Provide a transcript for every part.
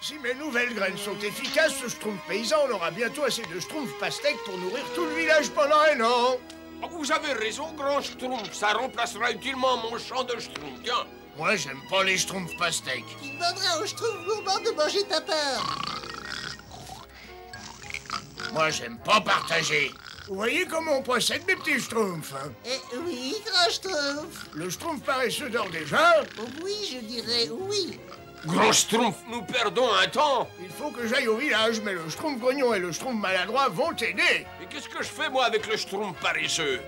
Si mes nouvelles graines sont efficaces, ce schtroumpf paysan, on aura bientôt assez de schtroumpf pastèques pour nourrir tout le village pendant un an. Oh, vous avez raison, grand schtroumpf. Ça remplacera utilement mon champ de schtroumpf. Tiens. Moi, j'aime pas les schtroumpfs pastèques. Tu demanderas au schtroumpf gourmand de manger ta part. Moi, j'aime pas partager. Vous voyez comment on possède mes petits schtroumpfs, hein? Oui, grand schtroumpf. Le schtroumpf paresseux dort déjà. Oui, je dirais oui. Grand schtroumpf, nous perdons un temps. Il faut que j'aille au village, mais le schtroumpf grognon et le schtroumpf maladroit vont t'aider. Et qu'est-ce que je fais, moi, avec le schtroumpf paresseux?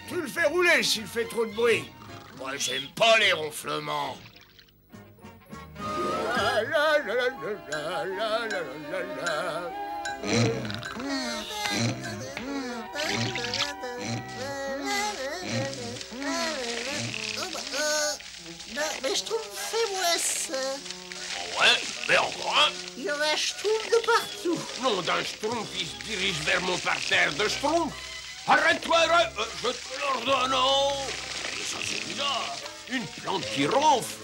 Tu le fais rouler s'il fait trop de bruit. Moi, j'aime pas les ronflements. La la la la la la la la. Non, mais je trouve, fais-moi ça. Ouais, mais encore un. Il y en a, je trouve, de partout. Non, d'un schtroumpf, il se dirige vers mon parterre de schtroumpf. Arrête-toi, arrête. Je te l'ordonne. Oh. Et ça, c'est bizarre. Une plante qui ronfle.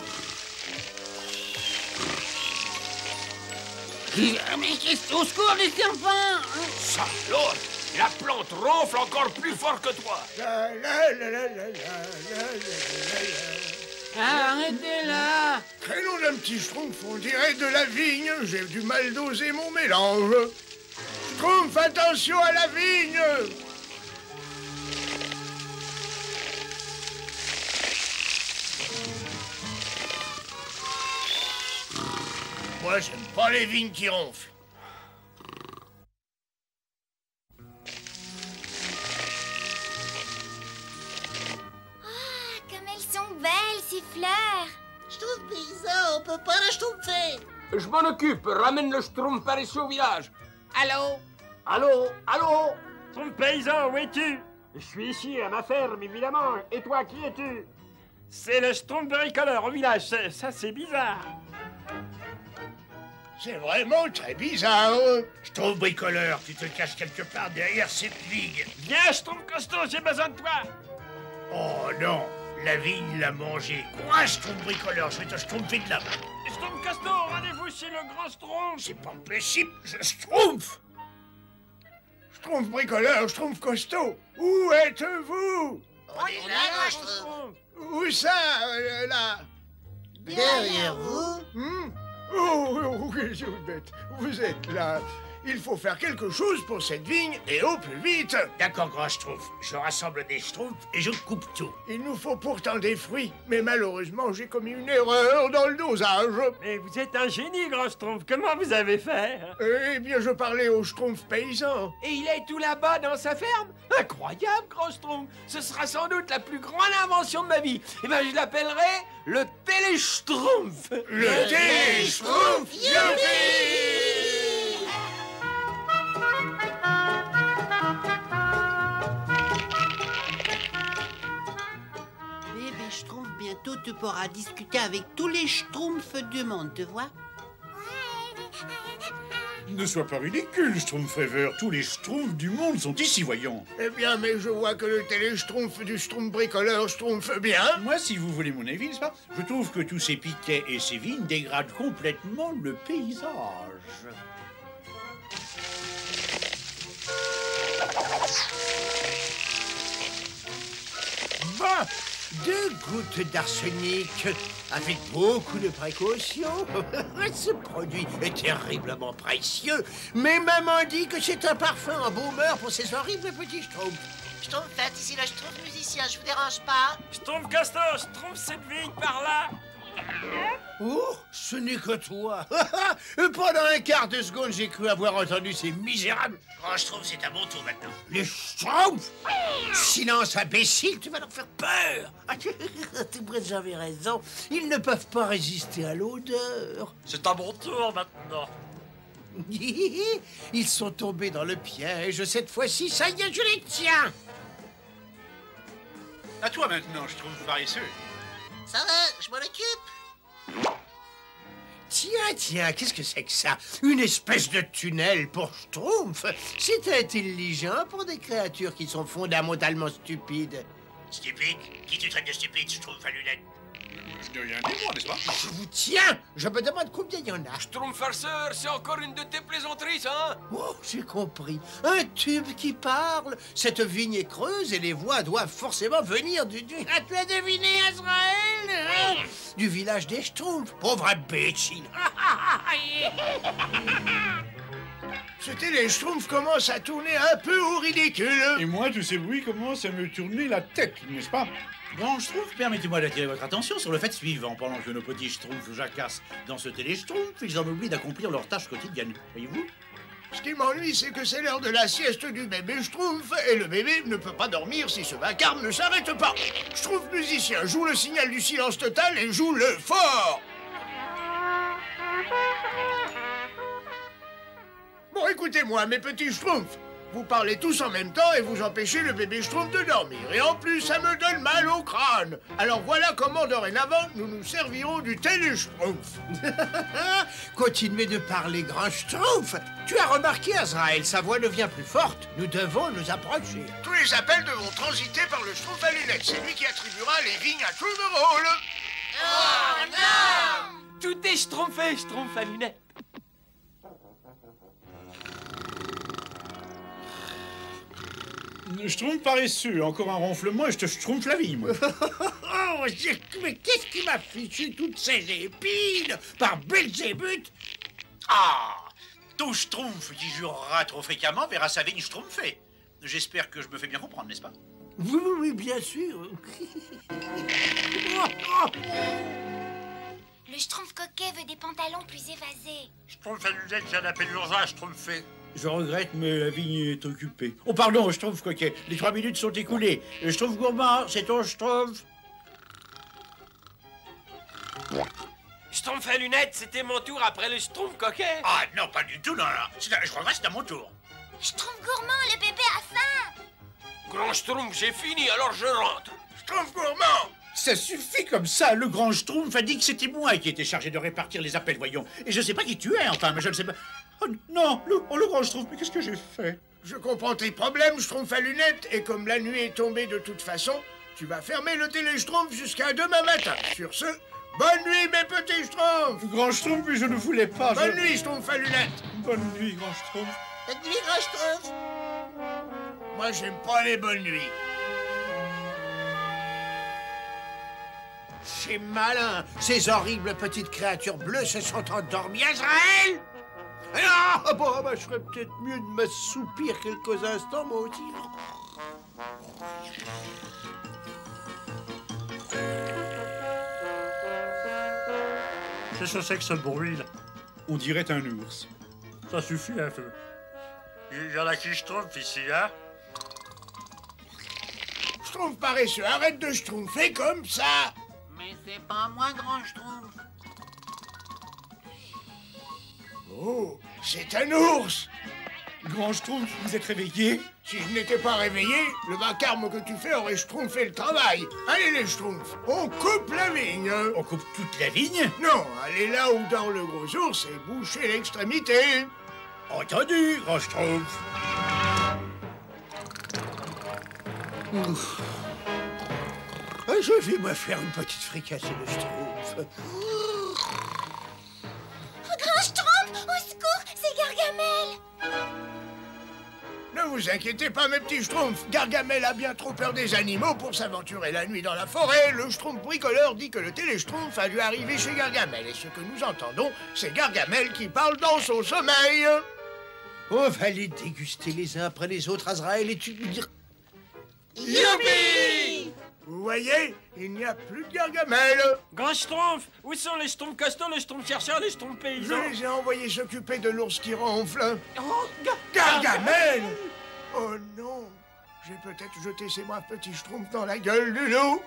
Mais qu'est-ce au secours, les serpents! Ça, alors, la plante ronfle encore plus fort que toi. La la la la la la la la la. Ah, arrêtez là! Crénom d'un petit schtroumpf, on dirait de la vigne. J'ai du mal doser mon mélange. Schtroumpf, attention à la vigne! Moi, j'aime pas les vignes qui ronflent. Ah, comme elles sont belles, ces fleurs. Je trouve paysan, on peut pas la schtroumpfer. Je m'en occupe. Ramène le schtroumpf paresseux au village. Allô? Allô? Allô? Schtroumpf paysan, où es-tu? Je suis ici, à ma ferme, évidemment. Et toi, qui es-tu? C'est le schtroumpf bricoleur au village. Ça, c'est bizarre. C'est vraiment très bizarre. Schtroumpf bricoleur, tu te caches quelque part derrière cette vigne. Viens, schtroumpf costaud, j'ai besoin de toi. Oh non, la vigne l'a mangé. Quoi, schtroumpf bricoleur? Je vais te schtroumpfer de la main. Schtroumpf costaud, rendez-vous chez le grand schtroumpf. C'est pas possible, je schtroumpf. Schtroumpf bricoleur, schtroumpf costaud, où êtes-vous? On est là, schtroumpf. Où ça, là? Derrière vous. Oh, oui, je vous bête. Vous êtes là. Il faut faire quelque chose pour cette vigne et au plus vite. D'accord, grand schtroumpf. Je rassemble des schtroumpfs et je coupe tout. Il nous faut pourtant des fruits, mais malheureusement, j'ai commis une erreur dans le dosage. Mais vous êtes un génie, grand schtroumpf. Comment vous avez fait? Eh bien, je parlais au schtroumpf paysan. Et il est tout là-bas dans sa ferme? Incroyable, grand schtroumpf. Ce sera sans doute la plus grande invention de ma vie. Eh bien, je l'appellerai le télé-schtroumpf. Le télé-schtroumpf, youpi! Eh bien, je trouve bientôt tu pourras discuter avec tous les schtroumpfs du monde, tu vois? Ne sois pas ridicule, Schtroumpfever. Tous les schtroumpfs du monde sont ici, voyons. Eh bien, mais je vois que le télé-schtroumpf du schtroumpf bricoleur schtroumpf bien. Moi, si vous voulez mon avis, n'est-ce pas? Je trouve que tous ces piquets et ces vignes dégradent complètement le paysage. Bah, 2 gouttes d'arsenic, avec beaucoup de précaution. Ce produit est terriblement précieux. Mais maman dit que c'est un parfum en baumeur pour ces horribles petits schtroumpfs. Schtroumpfette, ici le schtroumpf musicien, je vous dérange pas? Schtroumpf costaud, schtroumpf cette vigne par là. Oh, ce n'est que toi. Pendant un quart de seconde, j'ai cru avoir entendu ces misérables. Grand Schtroumpf, c'est à mon tour maintenant. Les schtroumpfs. Silence, imbécile, tu vas leur faire peur. Vous avez raison, ils ne peuvent pas résister à l'odeur. C'est à mon tour maintenant. Ils sont tombés dans le piège. Cette fois-ci, ça y est, je les tiens. À toi maintenant, Schtroumpf paresseux. Ça va, je m'en occupe. Tiens, qu'est-ce que c'est que ça? Une espèce de tunnel pour Schtroumpf? C'est intelligent pour des créatures qui sont fondamentalement stupides. Stupide? Qui tu traites de stupide, Schtroumpf à lunettes? je n'ai rien dit, moi, n'est-ce pas? Je vous tiens. Je me demande combien il y en a. Schtroumpf farceur, c'est encore une de tes plaisanteries, ça, hein? Oh, j'ai compris. Un tube qui parle. Cette vigne est creuse et les voix doivent forcément venir du... Ah, tu as deviné, Azraël, hein? Du village des Schtroumpfs. Pauvre imbécile. Ce télé-schtroumpf commence à tourner un peu au ridicule. Et moi, tous ces bruits commencent à me tourner la tête, n'est-ce pas? Grand Schtroumpf, permettez-moi d'attirer votre attention sur le fait suivant. Pendant que nos petits Schtroumpfs jacassent dans ce télé-Schtroumpf, ils en oublient d'accomplir leurs tâches quotidiennes. Voyez-vous? Ce qui m'ennuie, c'est que c'est l'heure de la sieste du bébé Schtroumpf et le bébé ne peut pas dormir si ce vacarme ne s'arrête pas. Schtroumpf musicien, joue le signal du silence total et joue-le fort. Bon, écoutez-moi, mes petits Schtroumpfs. Vous parlez tous en même temps et vous empêchez le bébé Schtroumpf de dormir. Et en plus, ça me donne mal au crâne. Alors voilà comment, dorénavant, nous nous servirons du télé-Schtroumpf. Continuez de parler, grand Schtroumpf. Tu as remarqué, Azraël, sa voix devient plus forte. Nous devons nous approcher. Tous les appels devront transiter par le Schtroumpf à lunettes. C'est lui qui attribuera les vignes à tout le rôle. Oh non! Tout est schtroumpfé, Schtroumpf à lunettes. Schtroumpf paresseux, encore un ronflement et je te schtroumpf la vie, moi. Oh, mais qu'est-ce qui m'a fichu toutes ces épines? Par Belzébuth! Ah! Tout Schtroumpf qui jurera trop fréquemment verra sa vigne schtroumpfée. J'espère que je me fais bien comprendre, n'est-ce pas? Oui, oui, oui, bien sûr. Le Schtroumpf coquet veut des pantalons plus évasés. Schtroumpf à lunettes vient d'appeler l'urgence schtroumpfée. Je regrette, mais la vigne est occupée. Oh, pardon, Schtroumpf coquet. Les 3 minutes sont écoulées. Schtroumpf gourmand, c'est ton Schtroumpf. Schtroumpf à lunettes, c'était mon tour après le Schtroumpf coquet. Ah non, pas du tout, non, non. Je crois que c'est à mon tour. Schtroumpf gourmand, le bébé a faim. Grand Schtroumpf, j'ai fini, alors je rentre. Schtroumpf gourmand! Ça suffit comme ça. Le grand Schtroumpf a dit que c'était moi qui étais chargé de répartir les appels, voyons. Et je sais pas qui tu es, enfin, mais je ne sais pas... Oh non, le grand Schtroumpf, mais qu'est-ce que j'ai fait? Je comprends tes problèmes, Schtroumpf à lunettes, et comme la nuit est tombée de toute façon, tu vas fermer le télé-Schtroumpf jusqu'à demain matin. Sur ce, bonne nuit, mes petits Schtroumpfs! Grand Schtroumpf, mais je ne voulais pas... Bonne nuit, Schtroumpf à lunettes! Bonne nuit, grand Schtroumpf. Bonne nuit, grand Schtroumpf. Moi, j'aime pas les bonnes nuits. C'est malin. Ces horribles petites créatures bleues se sont endormies, Azraël! Ah, bon, bah, je ferais peut-être mieux de m'assoupir quelques instants, moi aussi. Qu'est-ce que c'est que ce bruit, là? On dirait un ours. Ça suffit un peu. Il y en a qui Schtroumpf ici, hein? Schtroumpf paresseux, arrête de schtroumpfer comme ça! Mais c'est pas moi, grand Schtroumpf. Oh, c'est un ours! Grand Schtroumpf, vous êtes réveillé? Si je n'étais pas réveillé, le vacarme que tu fais aurait schtroumpfé le travail. Allez les schtroumpfs, on coupe la vigne. On coupe toute la vigne? Non, allez là où dort le gros ours et bouchez l'extrémité. Entendu, grand Schtroumpf. Je vais me faire une petite fricassée de Schtroumpf. Grand Schtroumpf, au secours, c'est Gargamel. Ne vous inquiétez pas, mes petits schtroumpfs. Gargamel a bien trop peur des animaux pour s'aventurer la nuit dans la forêt. Le schtroumpf bricoleur dit que le télé-schtroumpf a dû arriver chez Gargamel. Et ce que nous entendons, c'est Gargamel qui parle dans son sommeil. On va les déguster les uns après les autres, Azraël, et tu me diras... Youpi! Vous voyez, il n'y a plus de Gargamel. Grand Schtroumpf, où sont les Schtroumpfs costauds, les Schtroumpfs chercheurs, les Schtroumpfs Je paysans? les ai envoyés s'occuper de l'ours qui ronfle. Oh, Gargamel! Oh non, j'ai peut-être jeté ces braves petits schtroumpfs dans la gueule du loup.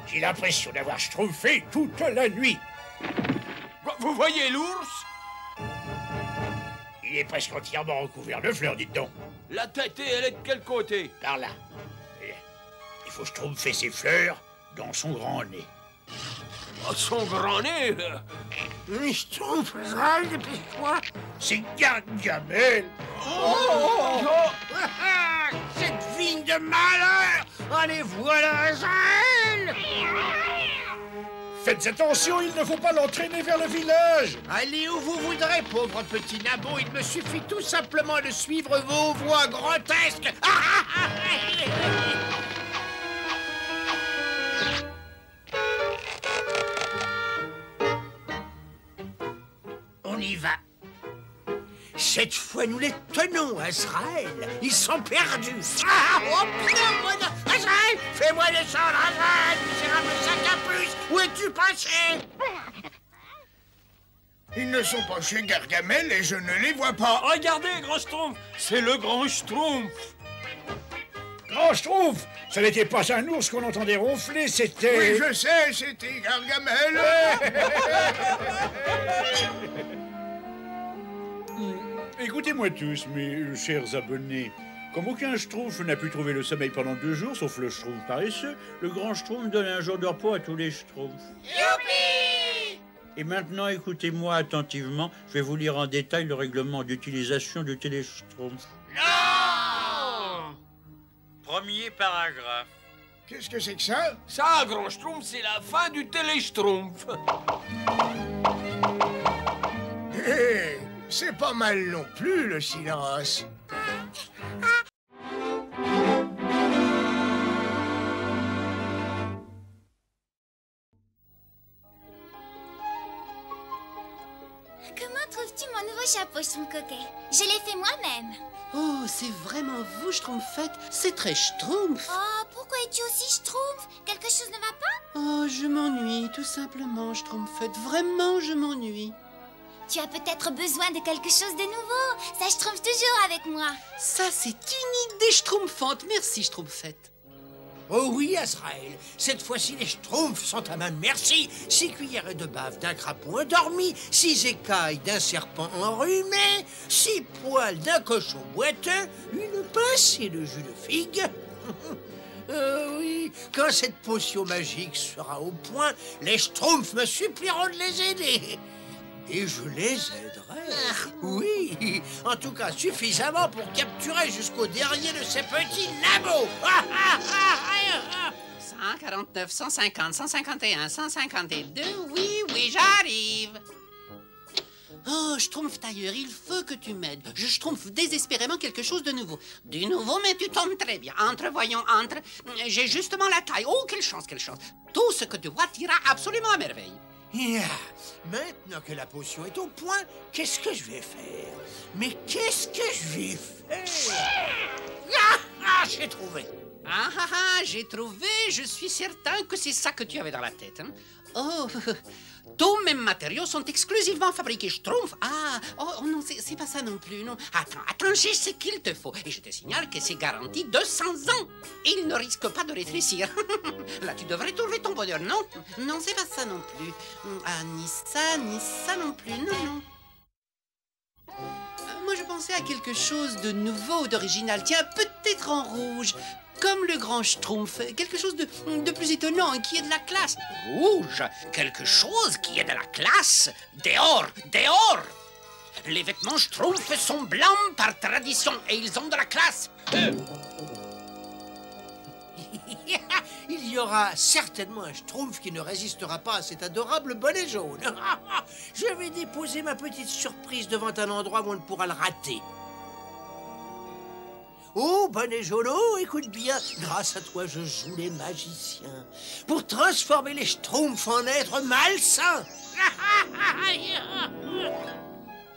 J'ai l'impression d'avoir schtroumpfé toute la nuit. Vous voyez l'ours? Il est presque entièrement recouvert de fleurs, dites donc. La tête, elle est de quel côté? Par là. Il faut schtroumpfer ses fleurs dans son grand nez. Oh, son grand nez? Schtroumpf, Azraël, dépêche-toi. C'est Gargamel. Cette vigne de malheur! Allez, voilà, Azraël! Faites attention, il ne faut pas l'entraîner vers le village. Allez où vous voudrez, pauvre petit nabot. Il me suffit tout simplement de suivre vos voies grotesques. On y va. Cette fois, nous les tenons, Azraël. Ils sont perdus. Ah, oh, putain, Azraël, fais-moi descendre, Azraël, misérable sac à plus. Où es-tu passé? Ils ne sont pas chez Gargamel et je ne les vois pas. Regardez, Grand Schtroumpf, c'est le Grand Schtroumpf. Grand Schtroumpf, ce n'était pas un ours qu'on entendait ronfler, c'était... Oui, je sais, c'était Gargamel. Écoutez-moi tous, mes chers abonnés. Comme aucun Schtroumpf n'a pu trouver le sommeil pendant 2 jours, sauf le Schtroumpf paresseux, le Grand Schtroumpf donne un jour de repos à tous les Schtroumpfs. Youpi! Et maintenant, écoutez-moi attentivement. Je vais vous lire en détail le règlement d'utilisation du télé-Schtroumpf. Non! Premier paragraphe. Qu'est-ce que c'est que ça? Ça, Grand Schtroumpf, c'est la fin du télé-Schtroumpf. Hé, c'est pas mal non plus, le silence. Comment trouves-tu mon nouveau chapeau, Schtroumpf coquet? Je l'ai fait moi-même. Oh, c'est vraiment vous, Schtroumpfette. C'est très Schtroumpf. Oh, pourquoi es-tu aussi Schtroumpf? Quelque chose ne va pas? Oh, je m'ennuie, tout simplement, Schtroumpfette. Vraiment, je m'ennuie. Tu as peut-être besoin de quelque chose de nouveau. Ça Schtroumpf toujours avec moi. Ça, c'est une idée schtroumpfante. Merci, Schtroumpfette. Oh oui, Azraël, cette fois-ci les Schtroumpfs sont à ma merci. 6 cuillerées de bave d'un crapaud endormi, 6 écailles d'un serpent enrhumé, 6 poils d'un cochon boiteux, une pincée de jus de figue. Oui, quand cette potion magique sera au point, les Schtroumpfs me supplieront de les aider. Et je les aiderai. Oui, en tout cas suffisamment pour capturer jusqu'au dernier de ces petits nabots. 149, 150, 151, 152. Oui, j'arrive. Oh, Schtroumpf tailleur, il faut que tu m'aides. Je schtroumpf désespérément quelque chose de nouveau. Du nouveau, mais tu tombes très bien. Voyons, entre. J'ai justement la taille. Oh, quelle chance, quelle chance. Tout ce que tu vois t'ira absolument à merveille. Maintenant que la potion est au point, qu'est-ce que je vais faire? Mais qu'est-ce que je vais faire? J'ai trouvé. J'ai trouvé. Je suis certain que c'est ça que tu avais dans la tête. Hein? Oh, tous mes matériaux sont exclusivement fabriqués Schtroumpf. Oh non, c'est pas ça non plus, non. Attends, j'ai ce qu'il te faut. Et je te signale que c'est garanti 200 ans. Il ne risque pas de rétrécir. Là, tu devrais trouver ton bonheur, non? Non, c'est pas ça non plus. Ni ça non plus, non. Moi, je pensais à quelque chose de nouveau, d'original. Tiens, peut-être en rouge. Comme le Grand Schtroumpf, quelque chose de plus étonnant, qui est de la classe. Rouge, quelque chose qui est de la classe. Dehors! Les vêtements Schtroumpf sont blancs par tradition et ils ont de la classe. Il y aura certainement un Schtroumpf qui ne résistera pas à cet adorable bonnet jaune. Je vais déposer ma petite surprise devant un endroit où on ne pourra le rater. Oh, bonnet jaune, écoute bien, grâce à toi, je joue les magiciens pour transformer les Schtroumpfs en êtres malsains.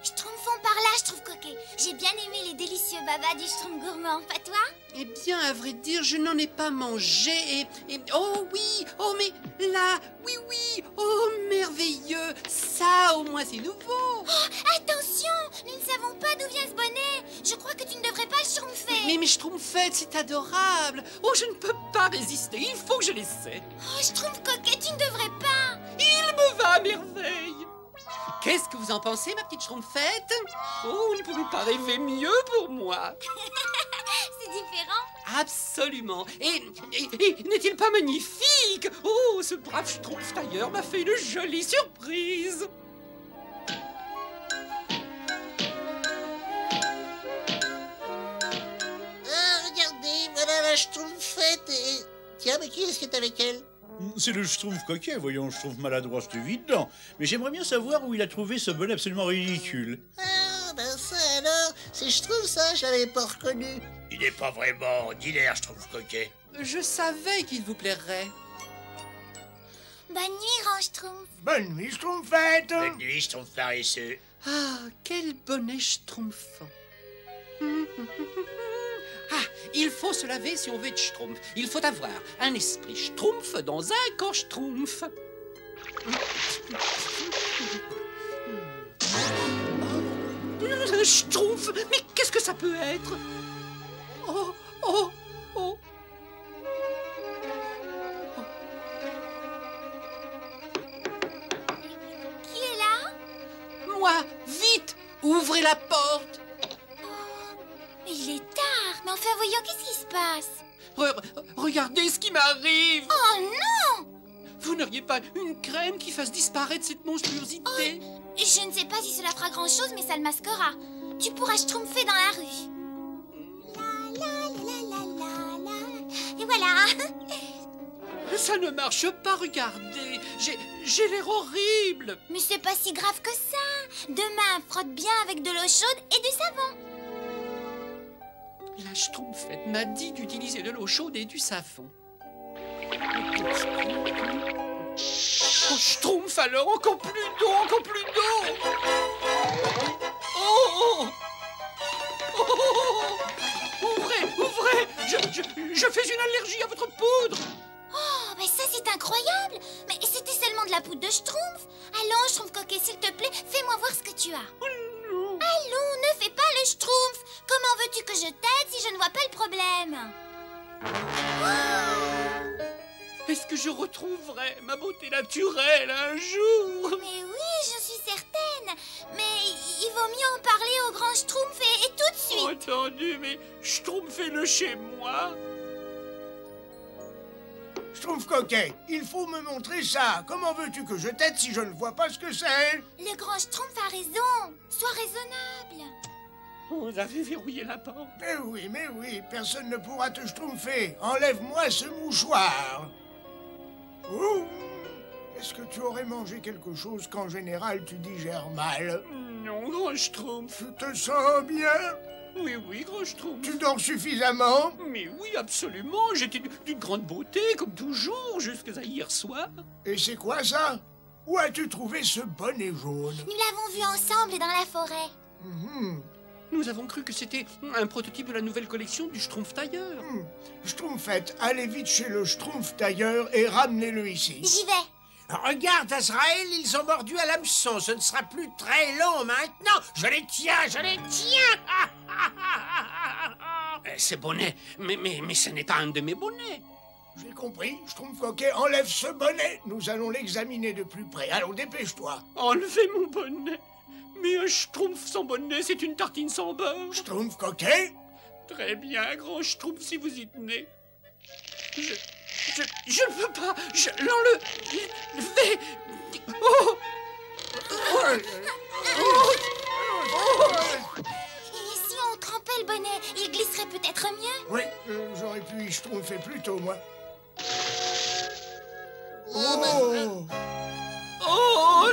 Schtroumpfons par là, Schtroumpf coquet. J'ai bien aimé les délicieux babas du Schtroumpf gourmand, pas toi? Eh bien, à vrai dire, je n'en ai pas mangé oh oui, oh mais là, oui, oh merveilleux, ça au moins c'est nouveau. Oh, attention, nous ne savons pas d'où vient ce bonnet. Je crois que tu ne devrais pas le schtroumpfer. Mais Schtroumpfette, c'est adorable. Oh, je ne peux pas résister, il faut que je l'essaie. Oh, Schtroumpf coquet, tu ne devrais pas. Il me va à merveille. Qu'est-ce que vous en pensez, ma petite Schtroumpfette? Oh, vous ne pouvez pas rêver mieux pour moi. C'est différent. Absolument. Et n'est-il pas magnifique? Oh, ce brave Schtroumpf tailleur m'a fait une jolie surprise. Regardez, voilà la Schtroumpfette. Tiens, mais qui est-ce qui est avec elle? C'est le Schtroumpf coquet, voyons, Schtroumpf maladroit, c'est évident. Mais j'aimerais bien savoir où il a trouvé ce bonnet absolument ridicule. Ah, ben ça alors, c'est je trouve ça, je l'avais pas reconnu. Il n'est pas vraiment ordinaire, Schtroumpf coquet. Je savais qu'il vous plairait. Bonne nuit, Grand Schtroumpf. Bonne nuit, Schtroumpfette. Bonne nuit, Schtroumpf paresseux. Ah, quel bonnet schtroumpfant. Ah, il faut se laver si on veut être schtroumpf. Il faut avoir un esprit schtroumpf dans un corps schtroumpf. Un schtroumpf? Mais qu'est-ce que ça peut être? Oh, oh, oh. Qui est là? Moi, vite, ouvrez la porte. Il est tard, mais enfin voyons, qu'est-ce qui se passe? Regardez ce qui m'arrive. Oh non! Vous n'auriez pas une crème qui fasse disparaître cette monstruosité? Je ne sais pas si cela fera grand-chose, mais ça le masquera. Tu pourras schtroumpfer dans la rue. La la la la la la. Et voilà. Ça ne marche pas, regardez. J'ai l'air horrible. Mais c'est pas si grave que ça. Demain, frotte bien avec de l'eau chaude et du savon. La schtroumpfette m'a dit d'utiliser de l'eau chaude et du savon. Oh, schtroumpf alors, encore plus d'eau, encore plus d'eau. Oh, oh, oh, oh. Ouvrez, ouvrez. Je fais une allergie à votre poudre. Oh, mais ça c'est incroyable. Mais c'était seulement de la poudre de schtroumpf. Allons, Schtroumpf coquet, s'il te plaît, fais-moi voir ce que tu as. Allons, ne fais pas le schtroumpf. Comment veux-tu que je t'aide si je ne vois pas le problème? Est-ce que je retrouverai ma beauté naturelle un jour? Mais oui, je suis certaine. Mais il vaut mieux en parler au grand schtroumpf et tout de suite. Entendu, mais schtroumpfez-le chez moi. Schtroumpf coquet, il faut me montrer ça. Comment veux-tu que je t'aide si je ne vois pas ce que c'est? Le grand schtroumpf a raison. Sois raisonnable. Vous avez verrouillé la porte. Mais oui, personne ne pourra te schtroumpfer. Enlève-moi ce mouchoir. Ouh, est-ce que tu aurais mangé quelque chose qu'en général tu digères mal? Non, grand schtroumpf. Tu te sens bien? Oui, grand schtroumpf. Tu dors suffisamment? Mais oui, absolument. J'étais d'une grande beauté, comme toujours, jusqu'à hier soir. Et c'est quoi ça? Où as-tu trouvé ce bonnet jaune? Nous l'avons vu ensemble dans la forêt. Nous avons cru que c'était un prototype de la nouvelle collection du Schtroumpf tailleur. Schtroumpfette, allez vite chez le Schtroumpf tailleur et ramenez-le ici. J'y vais. Regarde, Azraël, ils ont mordu à l'hameçon. Ce ne sera plus très long maintenant. Je les tiens, je les tiens. Ce bonnet, mais ce n'est pas un de mes bonnets. J'ai compris. Schtroumpf coquet, enlève ce bonnet. Nous allons l'examiner de plus près. Allons, dépêche-toi. Enlevez mon bonnet. Mais un schtroumpf sans bonnet, c'est une tartine sans beurre. Schtroumpf coquet? Très bien, grand schtroumpf, si vous y tenez. Je ne peux pas. Je l'enlevais. Oh. Et si on trempait le bonnet, il glisserait peut-être mieux? Oui, j'aurais pu y schtroumpfer plus tôt, moi. Oh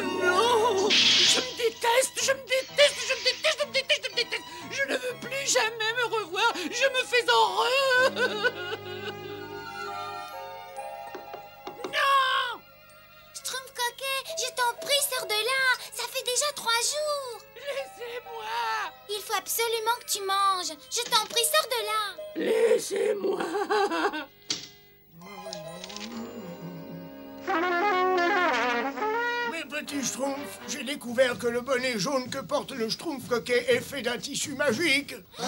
non! Je me déteste, je me déteste, je me déteste, je me déteste, je me déteste! Je ne veux plus jamais me revoir, je me fais horreur! Non! Schtroumpf coquet, je t'en prie, sors de là. Ça fait déjà 3 jours. Laissez-moi! Il faut absolument que tu manges. Je t'en prie, sors de là. Laissez-moi! Petit Schtroumpf, j'ai découvert que le bonnet jaune que porte le Schtroumpf coquet est fait d'un tissu magique. Oh,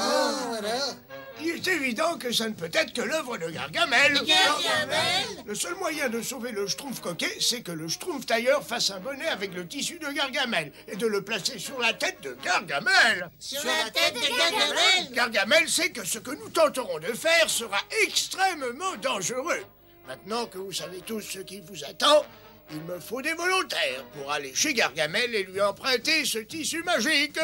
voilà. Il est évident que ça ne peut être que l'œuvre de Gargamel. Gargamel? Le seul moyen de sauver le Schtroumpf coquet, c'est que le Schtroumpf tailleur fasse un bonnet avec le tissu de Gargamel et de le placer sur la tête de Gargamel. Sur la tête de Gargamel? Gargamel sait que ce que nous tenterons de faire sera extrêmement dangereux. Maintenant que vous savez tous ce qui vous attend, il me faut des volontaires pour aller chez Gargamel et lui emprunter ce tissu magique.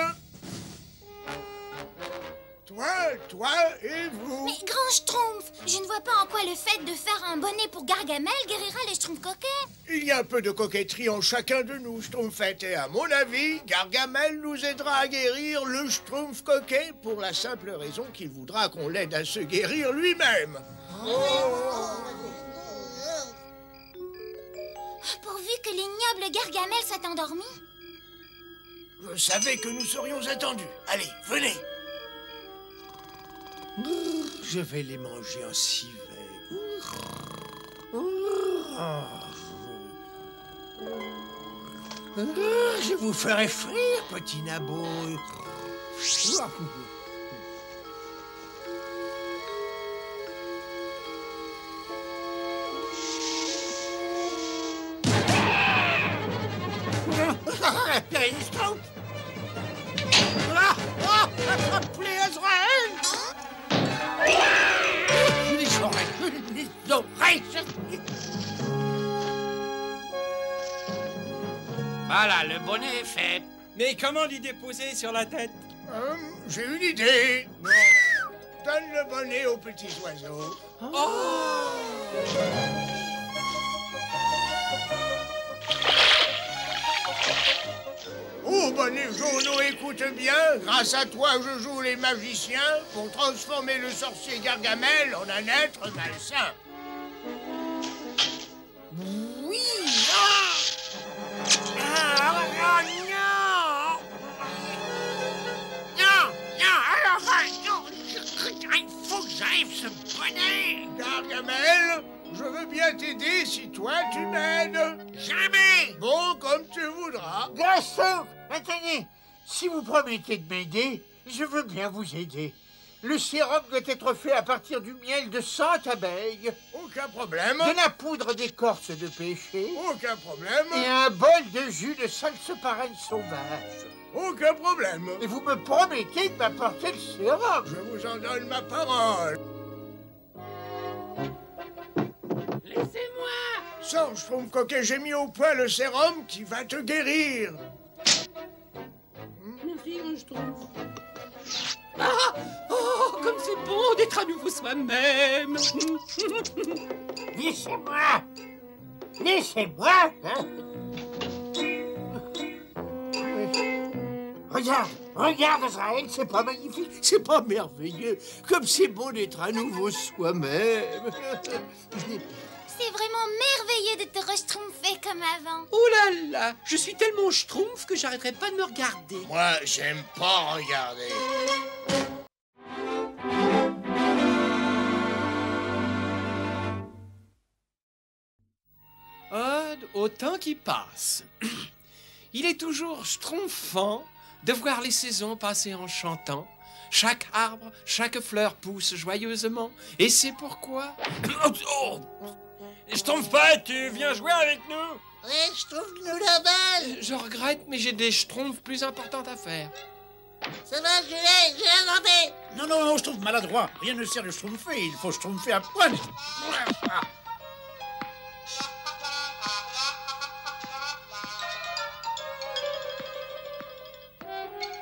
toi et vous. Mais grand Schtroumpf, je ne vois pas en quoi le fait de faire un bonnet pour Gargamel guérira les Schtroumpfs coquets. Il y a un peu de coquetterie en chacun de nous, Schtroumpfette, et à mon avis, Gargamel nous aidera à guérir le Schtroumpf coquet pour la simple raison qu'il voudra qu'on l'aide à se guérir lui-même. Pourvu que l'ignoble Gargamel soit endormi. Je savais que nous serions attendus. Allez, venez. Je vais les manger en civet. Je vous ferai frire, petit nabot. Attrape-les, Azraël! Les oreilles! Voilà, le bonnet est fait. Mais comment l'y déposer sur la tête? J'ai une idée. Donne le bonnet aux petits oiseaux. Oh, bonnet jaune, écoute bien. Grâce à toi, je joue les magiciens pour transformer le sorcier Gargamel en un être malsain. Oui! Il faut que j'arrive ce bonnet. Gargamel, je veux bien t'aider si toi tu m'aides. Jamais. Bon, comme tu voudras. Bien sûr! Attendez, si vous promettez de m'aider, je veux bien vous aider. Le sérum doit être fait à partir du miel de 100 abeilles. Aucun problème. De la poudre d'écorce de pêcher. Aucun problème. Et un bol de jus de salseparène sauvage. Aucun problème. Et vous me promettez de m'apporter le sérum. Je vous en donne ma parole. Laissez-moi. Sors, Schtroumpf coquet, j'ai mis au point le sérum qui va te guérir. Merci, mon Schtroumpf. Ah! Oh, comme c'est bon d'être à nouveau soi-même. Laissez-moi. Laissez-moi, hein. Regarde, Azraël, c'est pas magnifique, c'est pas merveilleux, comme c'est beau d'être à nouveau soi-même. C'est vraiment merveilleux de te reschtroumpfer comme avant. Oh là là, je suis tellement Schtroumpf que j'arrêterai pas de me regarder. Moi, j'aime pas regarder. Ode au temps qui passe. Il est toujours schtroumpfant de voir les saisons passer en chantant. Chaque arbre, chaque fleur pousse joyeusement. Et c'est pourquoi... Schtroumpfette, tu viens jouer avec nous? Ouais, je trouve nous la balle. Je regrette, mais j'ai des schtroumpfs plus importantes à faire. Ça va, je l'ai inventé. Non, je trouve maladroit. Rien ne sert de schtroumpfer, il faut schtroumpfer à poil.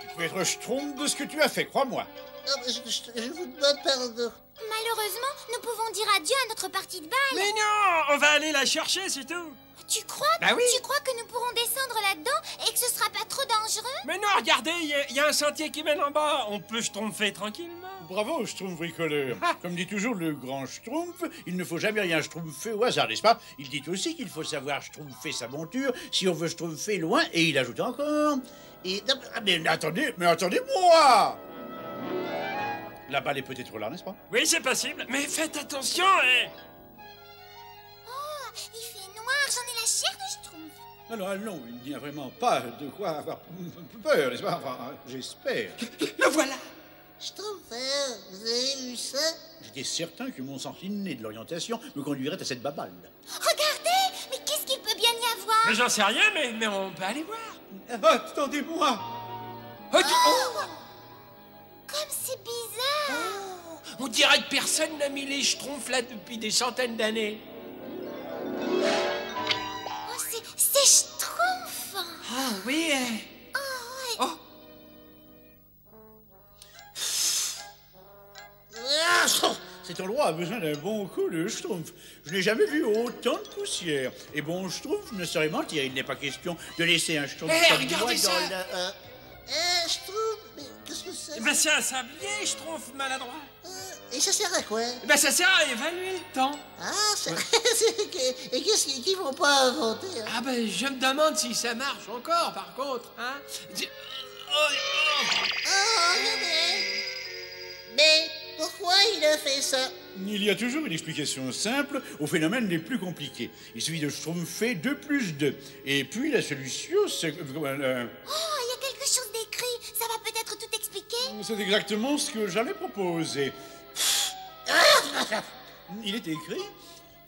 Tu peux être schtroumpf de ce que tu as fait, crois-moi. Je vous demande pardon. Malheureusement, nous pouvons dire adieu à notre partie de balle. Mais non, on va aller la chercher, c'est tout. Tu crois Bah oui. Tu crois que nous pourrons descendre là-dedans et que ce sera pas trop dangereux? Mais non, regardez, il y a un sentier qui mène en bas. On peut schtroumpfer tranquillement. Bravo, schtroumpf bricoleur. Comme dit toujours le grand schtroumpf, il ne faut jamais rien schtroumpfer au hasard, n'est-ce pas? Il dit aussi qu'il faut savoir schtroumpfer sa monture si on veut schtroumpfer loin, et il ajoute encore... Mais attendez-moi! La balle est peut-être là, n'est-ce pas? Oui, c'est possible, mais faites attention, hein. Oh, il fait noir, j'en ai la chair de Schtroumpf. Alors non, il n'y a vraiment pas de quoi avoir peur, n'est-ce pas? Enfin, j'espère. Le voilà! Schtroumpfeur, vous avez vu ça? J'étais certain que mon sens inné de l'orientation me conduirait à cette baballe. Regardez, mais qu'est-ce qu'il peut bien y avoir? Mais j'en sais rien, mais on peut aller voir. Attendez-moi! Comme c'est bizarre. On dirait que personne n'a mis les schtroumpfs là depuis des centaines d'années. Oh, c'est Schtroumpf. Ah oui. Oh, ouais. Oh. Cet endroit a besoin d'un bon coup de schtroumpf. Je n'ai jamais vu autant de poussière. Et bon schtroumpf ne saurait mentir. Il n'est pas question de laisser un schtroumpf comme regardez moi ça. dans la... Schtroumpf, mais qu'est-ce que c'est? Ben c'est un sablier, Schtroumpf maladroit. Et ça sert à quoi? Ben ça sert à évaluer le temps. Ah, et qu'est-ce qu'ils vont pas inventer, hein? Ah ben je me demande si ça marche encore, par contre, hein. Mais pourquoi il a fait ça? Il y a toujours une explication simple aux phénomènes les plus compliqués. Il suffit de schtroumpfer 2 plus 2. Et puis la solution, c'est... Oh, il y a quelque chose d'écrit. Ça va peut-être tout expliquer. C'est exactement ce que j'allais proposer. Il est écrit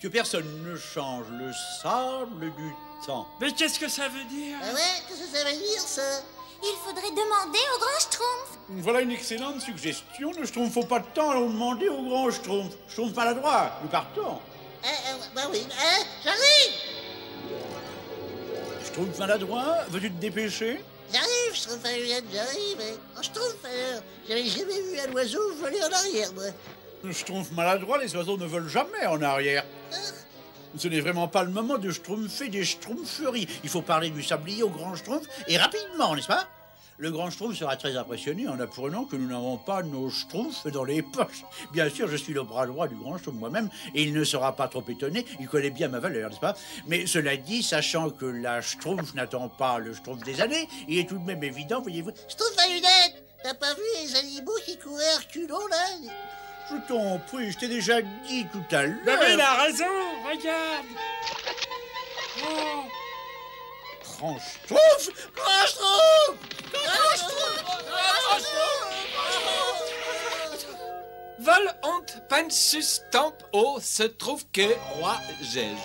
que personne ne change le sable du temps. Mais qu'est-ce que ça veut dire? Ah ouais, qu'est-ce que ça veut dire, ça? Il faudrait demander au grand Schtroumpf. Voilà une excellente suggestion. Ne schtroumpfons pas de temps à demander au grand schtroumpf. Schtroumpf maladroit, nous partons. Bah oui, j'arrive. Schtroumpf maladroit, veux-tu te dépêcher? J'arrive, Schtroumpf à lunettes, j'arrive. En Schtroumpf, alors, j'avais jamais vu un oiseau voler en arrière, moi. Schtroumpf maladroit, les oiseaux ne volent jamais en arrière. Ce n'est vraiment pas le moment de schtroumpfer des schtroumpferries. Il faut parler du sablier au grand schtroumpf, et rapidement, n'est-ce pas? Le grand schtroumpf sera très impressionné en apprenant que nous n'avons pas nos schtroumpfs dans les poches. Bien sûr, je suis le bras droit du grand schtroumpf moi-même, et il ne sera pas trop étonné, il connaît bien ma valeur, n'est-ce pas? Mais cela dit, sachant que la schtroumpf n'attend pas le schtroumpf des années, il est tout de même évident, voyez-vous... Schtroumpf à lunettes, t'as pas vu les animaux qui couraient à reculons, là? Je t'en prie, je t'ai déjà dit tout à l'heure... Ben oui, il a raison, regarde. Oh. Grand schtroumpf! Grand Schtroumpf! Vol und pensus temp o se trouve que roi Gège.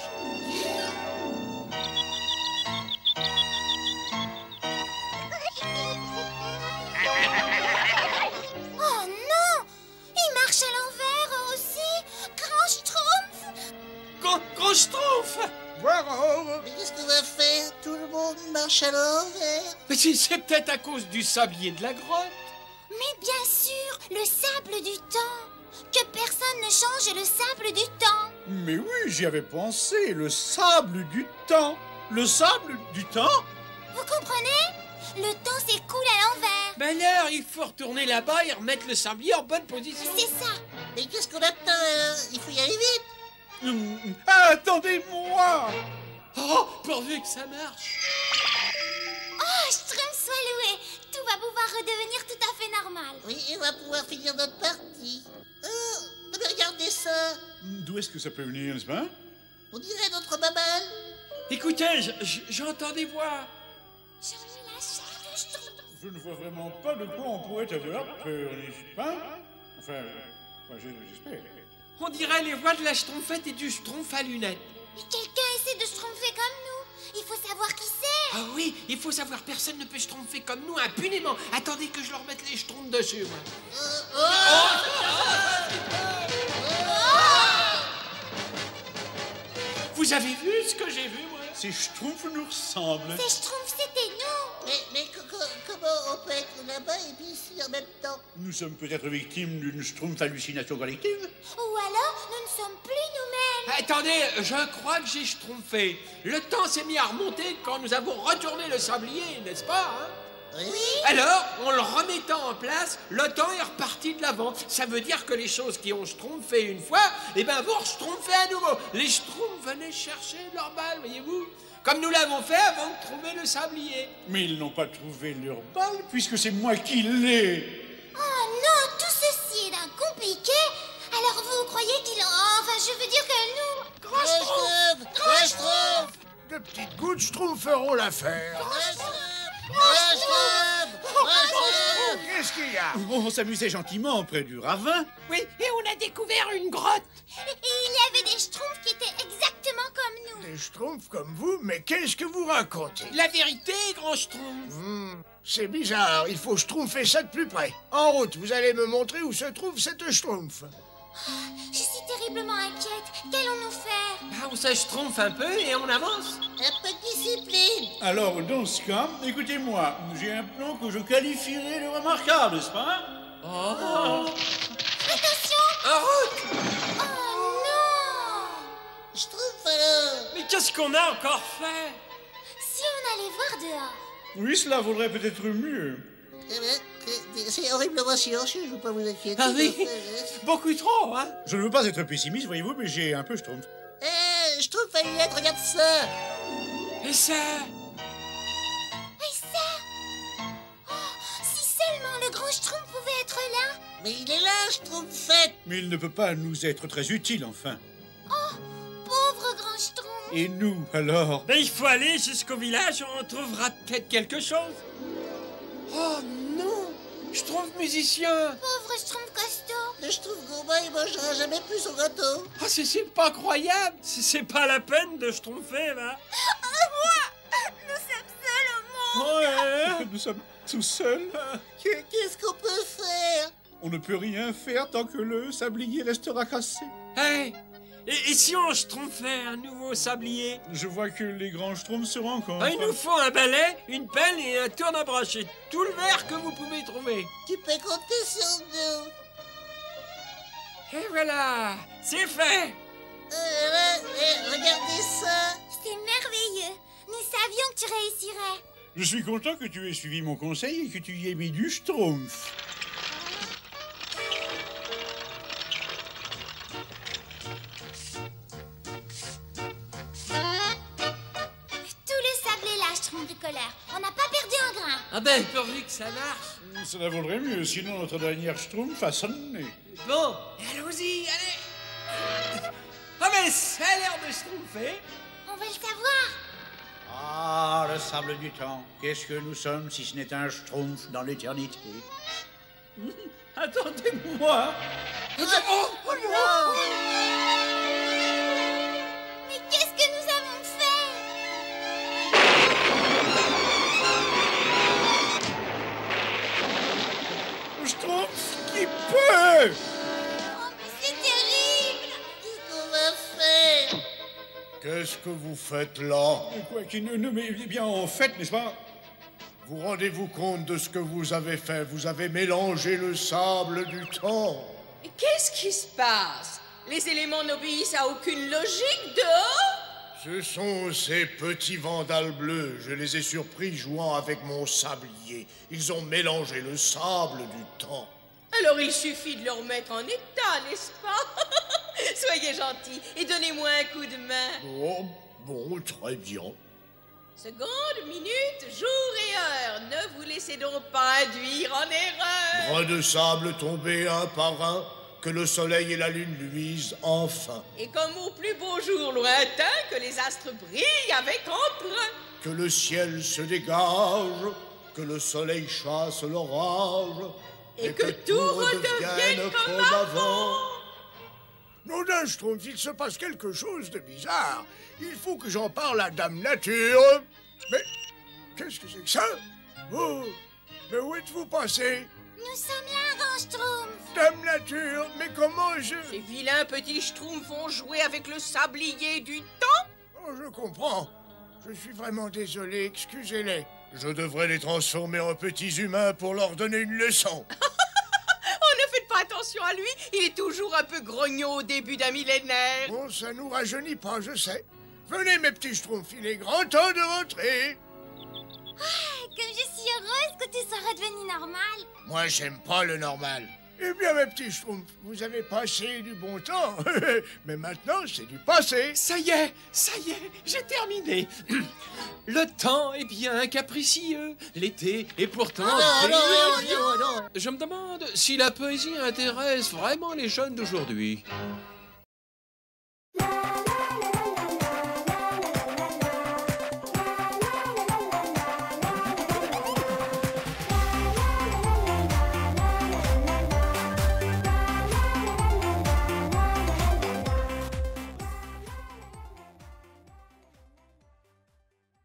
Oh non! Il marche à l'envers eux aussi. Grand Schtroumpf. Grand Schtroumpf! Mais qu'est-ce qu'on va faire? Tout le monde marche à l'envers. Mais c'est peut-être à cause du sablier de la grotte. Mais bien sûr, le sable du temps. Que personne ne change le sable du temps. Mais oui, j'y avais pensé, le sable du temps. Le sable du temps? Vous comprenez? Le temps s'écoule à l'envers. Ben alors, il faut retourner là-bas et remettre le sablier en bonne position. C'est ça. Mais qu'est-ce qu'on attend? Il faut y aller vite. Attendez-moi! Oh, pourvu que ça marche. Oh, Schtroumpf soit loué. Tout va pouvoir redevenir tout à fait normal. Oui, et on va pouvoir finir notre partie. Oh, mais regardez ça. D'où est-ce que ça peut venir, n'est-ce pas? On dirait notre maman. Écoutez, j'entends des voix. J'en ai la chair de Schtroumpf. Je ne vois vraiment pas de quoi on pourrait avoir peur, n'est-ce pas? Enfin, j'espère. On dirait les voix de la Schtroumpfette et du Schtroumpf à lunettes. Mais quelqu'un essaie de Schtroumpfer comme nous. Il faut savoir qui c'est. Ah oui, il faut savoir, personne ne peut Schtroumpfer comme nous impunément. Attendez que je leur mette les Schtroumpfs dessus, moi. Vous avez vu ce que j'ai vu, moi? Ces Schtroumpfs nous ressemblent. Ces Schtroumpfs, c'était nous. Mais comment on peut être là-bas et puis ici en même temps? Nous sommes peut-être victimes d'une Schtroumpf hallucination collective. Ou alors, nous ne sommes plus nous-mêmes. Attendez, je crois que j'ai Schtroumpfé. Le temps s'est mis à remonter quand nous avons retourné le sablier, n'est-ce pas, hein? Oui. Alors, en le remettant en place, le temps est reparti de l'avant. Ça veut dire que les choses qui ont Schtroumpfé une fois, eh ben vont Schtroumpfer à nouveau. Les Schtroumpfs venaient chercher leur balle, voyez-vous? Comme nous l'avons fait avant de trouver le sablier. Mais ils n'ont pas trouvé leur balle, puisque c'est moi qui l'ai. Oh non, tout ceci est d'un compliqué. Alors vous croyez qu'il... Enfin, je veux dire que nous... Grand Schtroumpf! Grand Schtroumpf! De petites gouttes schtroumpferont l'affaire. Qu'est-ce qu'il y a? On s'amusait gentiment près du ravin. Oui, et on a découvert une grotte. Et il y avait des Schtroumpfs qui étaient exactement comme nous. Des schtroumpfs comme vous? Mais qu'est-ce que vous racontez? La vérité, grand Schtroumpf. C'est bizarre, il faut schtroumpfer ça de plus près. En route, vous allez me montrer où se trouve cette schtroumpf. Je suis terriblement inquiète. Qu'allons-nous faire? Ben, on se Schtroumpf un peu et on avance. Un peu de discipline. Alors, dans ce cas, écoutez-moi, j'ai un plan que je qualifierais de remarquable, n'est-ce pas? Oh. Attention! En route! Oh non! Schtroumpf alors! Mais qu'est-ce qu'on a encore fait? Si on allait voir dehors. Oui, cela vaudrait peut-être mieux. Eh bien, c'est horriblement silencieux, je ne veux pas vous inquiéter. Ah oui? Beaucoup trop, hein? Je ne veux pas être pessimiste, voyez-vous, mais j'ai un peu Schtroumpf. Eh, Schtroumpf à lunettes, regarde ça! Et ça? Et ça? Oh, si seulement le grand Schtroumpf pouvait être là. Mais il est là, Schtroumpfette! Mais il ne peut pas nous être très utile, enfin. Oh, pauvre grand Schtroumpf. Et nous, alors? Mais il faut aller jusqu'au village, on trouvera peut-être quelque chose. Oh non! Schtroumpf musicien! Pauvre Schtroumpf costaud. Le Schtroumpf gourmand, il mangera jamais plus son gâteau. Oh, c'est pas croyable! C'est pas la peine de schtroumpfer, là. Nous sommes seuls au monde. Ouais, nous sommes tout seuls. Qu'est-ce qu'on peut faire? On ne peut rien faire tant que le sablier restera cassé. Hey! Et si on schtroumpfait un nouveau sablier? Je vois que les grands Schtroumpfs se rencontrent. Il nous faut un balai, une pelle et un tourne-broche et tout le verre que vous pouvez trouver. Tu peux compter sur nous. Et voilà, c'est fait. Regardez ça. C'est merveilleux. Nous savions que tu réussirais. Je suis content que tu aies suivi mon conseil et que tu y aies mis du Schtroumpf. bricoleur. On n'a pas perdu un grain. Ah ben, pourvu que ça marche. Cela vaudrait mieux, sinon notre dernière Schtroumpf a sonné. Bon, allons-y, allez. Ah mais ça a l'air de schtroumpfer. On va le savoir. Ah, le sable du temps. Qu'est-ce que nous sommes si ce n'est un Schtroumpf dans l'éternité? Attendez-moi. Oh non! Mais qu'est-ce que nous avons fait? Schtroumpf qui peut! Oh, mais c'est terrible! Qu'est-ce qu'on va faire? Qu'est-ce que vous faites là? Quoi qu'il ne, mais eh bien en fait, n'est-ce pas? Vous rendez-vous compte de ce que vous avez fait? Vous avez mélangé le sable du temps. Et qu'est-ce qui se passe? Les éléments n'obéissent à aucune logique dehors? Ce sont ces petits vandales bleus. Je les ai surpris jouant avec mon sablier. Ils ont mélangé le sable du temps. Alors il suffit de le remettre en état, n'est-ce pas? Soyez gentils et donnez-moi un coup de main. Oh, bon, très bien. Seconde, minute, jour et heure. Ne vous laissez donc pas induire en erreur. Grains de sable tombés un par un, que le soleil et la lune luisent enfin. Et comme au plus beau jour lointain, que les astres brillent avec entrain. Que le ciel se dégage, que le soleil chasse l'orage. Et que tout redevienne comme avant. Nom d'un Schtroumpf, il se passe quelque chose de bizarre. Il faut que j'en parle à Dame Nature. Mais qu'est-ce que c'est que ça? Oh, mais où êtes-vous passé? Nous sommes là, grand Schtroumpf. Dame Nature, mais comment je... Ces vilains petits Schtroumpfs vont jouer avec le sablier du temps? Oh, je comprends. Je suis vraiment désolé, excusez-les. Je devrais les transformer en petits humains pour leur donner une leçon. Ne faites pas attention à lui, il est toujours un peu grognon au début d'un millénaire. Bon, ça nous rajeunit pas, je sais. Venez, mes petits Schtroumpfs, il est grand temps de rentrer. Ah, comme je suis heureuse que tu sois redevenu normal. Moi, j'aime pas le normal. Eh bien, mes petits Schtroumpfs, vous avez passé du bon temps. Mais maintenant, c'est du passé. Ça y est, j'ai terminé. Le temps est bien capricieux. L'été est pourtant... non. Je me demande si la poésie intéresse vraiment les jeunes d'aujourd'hui.